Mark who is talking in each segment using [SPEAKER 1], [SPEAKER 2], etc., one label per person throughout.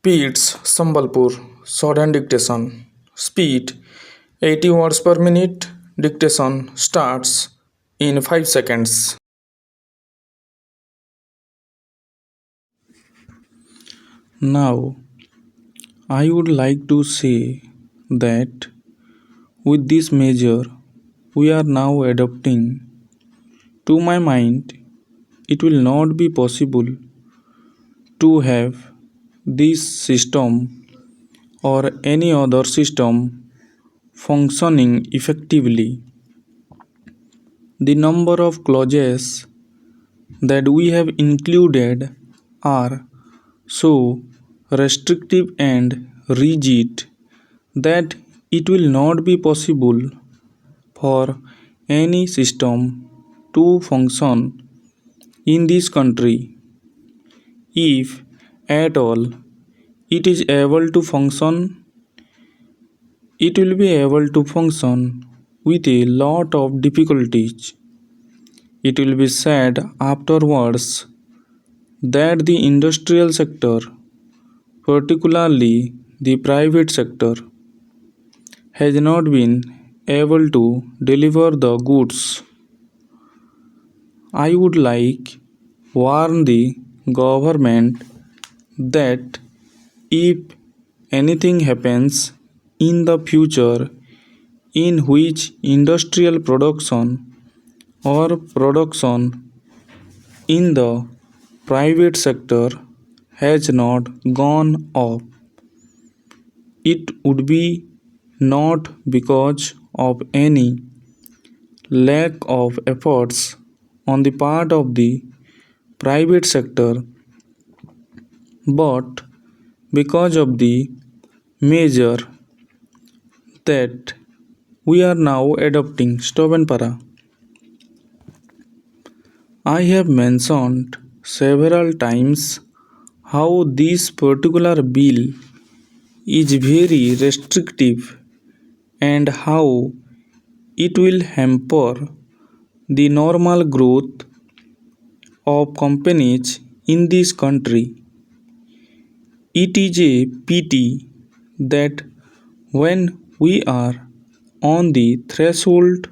[SPEAKER 1] PITS Sambalpur shorthand dictation. Speed 80 words per minute. Dictation starts in 5 seconds. Now, I would like to say that with this measure we are now adopting, to my mind, it will not be possible to have this system or any other system functioning effectively. The number of clauses that we have included are so restrictive and rigid that it will not be possible for any system to function in this country. If at all it is able to function, it will be able to function with a lot of difficulties. It will be said afterwards that the industrial sector, particularly the private sector, has not been able to deliver the goods. I would like warn the government that if anything happens in the future in which industrial production or production in the private sector has not gone up, it would be not because of any lack of efforts on the part of the private sector, but because of the measure that we are now adopting. Stop and para. I have mentioned several times how this particular bill is very restrictive and how it will hamper the normal growth of companies in this country. It is a pity that when we are on the threshold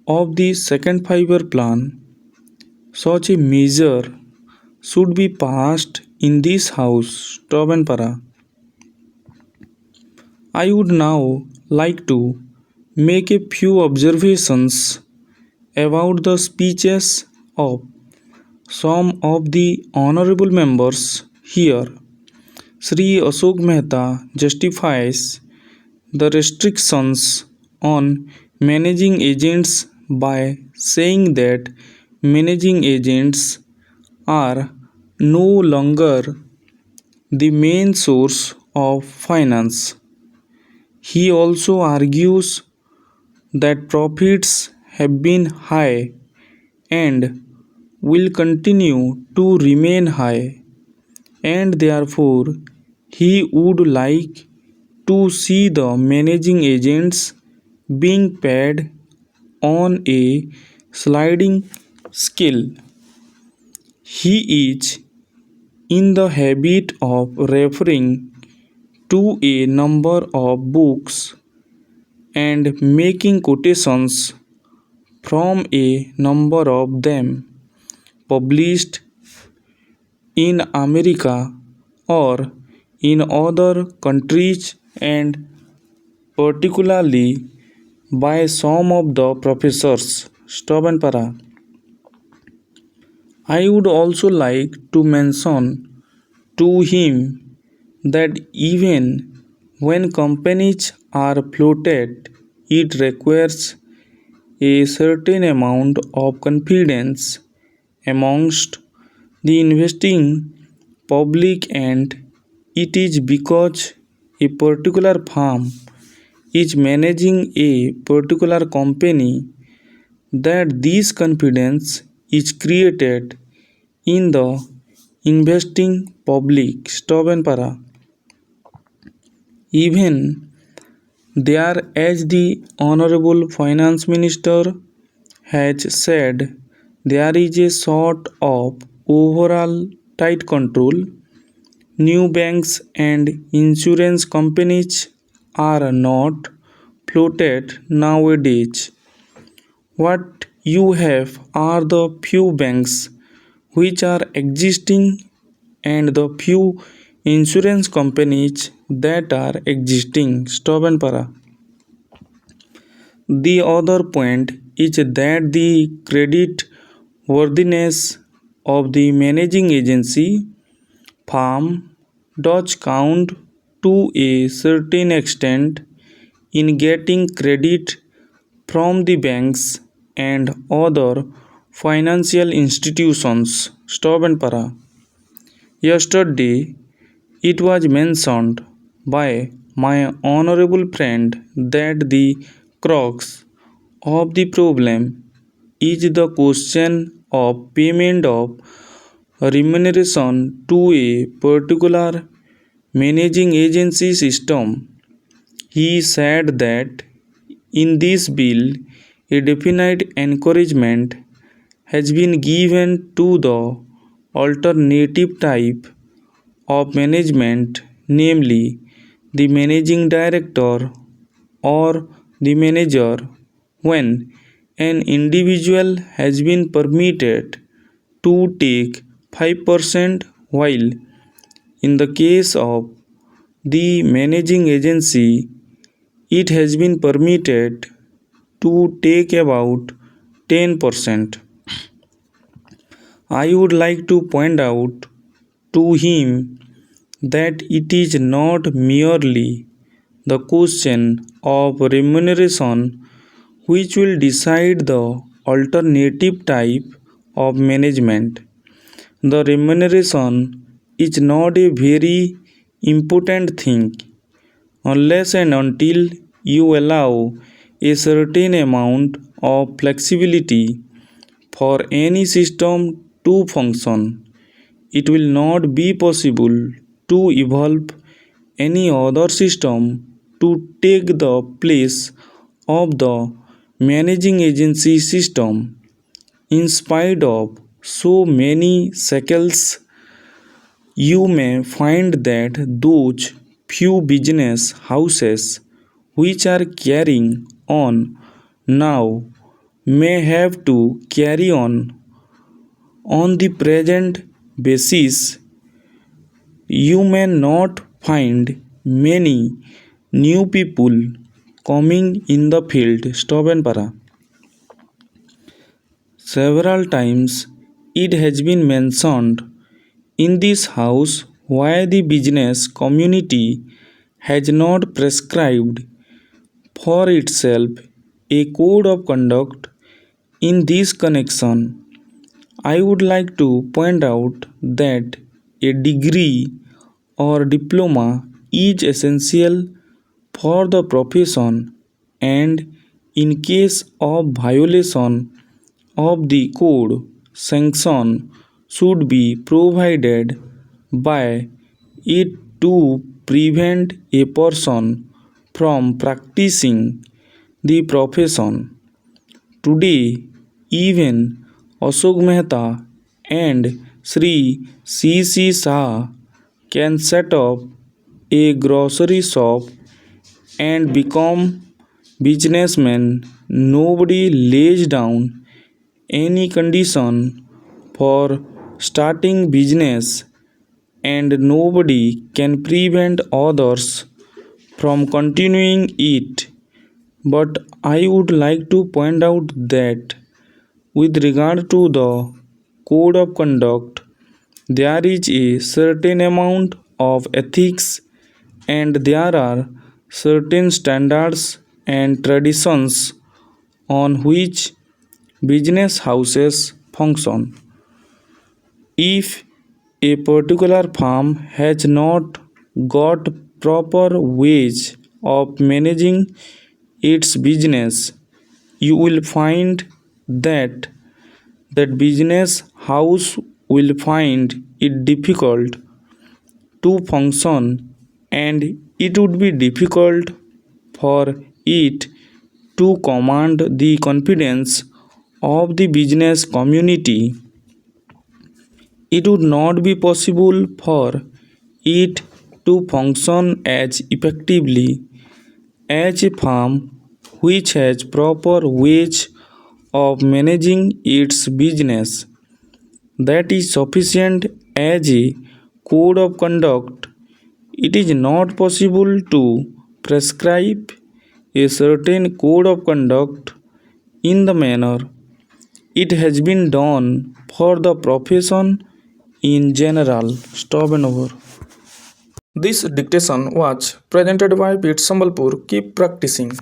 [SPEAKER 1] of the second five-year plan, such a measure should be passed in this house. Stop and para. I would now like to make a few observations about the speeches of some of the honorable members here. Sri Ashok Mehta justifies the restrictions on managing agents by saying that managing agents are no longer the main source of finance. He also argues that profits have been high and will continue to remain high, and therefore he would like to see the managing agents being paid on a sliding scale. He is in the habit of referring to a number of books and making quotations from a number of them published in America or in other countries, and particularly by some of the professors. Stop and para. I would also like to mention to him that even when companies are floated, it requires a certain amount of confidence amongst the investing public, and it is because a particular firm is managing a particular company that this confidence is created in the investing public. Stop and para. Even there, as the Honorable Finance Minister has said, there is a sort of overall tight control New banks and insurance companies are not floated nowadays. What you have are the few banks which are existing and the few insurance companies that are existing. Stop and para. The other point is that the credit worthiness of the managing agency firm does count to a certain extent in getting credit from the banks and other financial institutions. Stop and para. Yesterday, it was mentioned by my honorable friend that the crux of the problem is the question of payment of remuneration to a particular managing agency system. He said that in this bill, a definite encouragement has been given to the alternative type of management, namely the managing director or the manager, when an individual has been permitted to take 5%, while in the case of the managing agency it has been permitted to take about 10%. I would like to point out to him that it is not merely the question of remuneration which will decide the alternative type of management. The remuneration is not a very important thing unless and until you allow a certain amount of flexibility for any system to function. It will not be possible to evolve any other system to take the place of the managing agency system. In spite of so many shackles, you may find that those few business houses which are carrying on now may have to carry on the present basis. You may not find many new people coming in the field. Stop and para. Several times it has been mentioned in this house why the business community has not prescribed for itself a code of conduct in this connection. I would like to point out that a degree or diploma is essential for the profession, and in case of violation of the code, sanction should be provided by it to prevent a person from practicing the profession. Today, even Ashok Mehta and Sri C.C. Shah can set up a grocery shop and become businessmen. Nobody lays down any condition for starting business, and nobody can prevent others from continuing it. But I would like to point out that with regard to the code of conduct, there is a certain amount of ethics and there are certain standards and traditions on which business houses function. If a particular firm has not got proper ways of managing its business, you will find that that business house will find it difficult to function, and it would be difficult for it to command the confidence of the business community. It would not be possible for it to function as effectively as a firm which has proper ways of managing its business. That is sufficient as a code of conduct. It is not possible to prescribe a certain code of conduct in the manner it has been done for the profession in general. Stop and over. This dictation was presented by PITS Sambalpur. Keep practicing.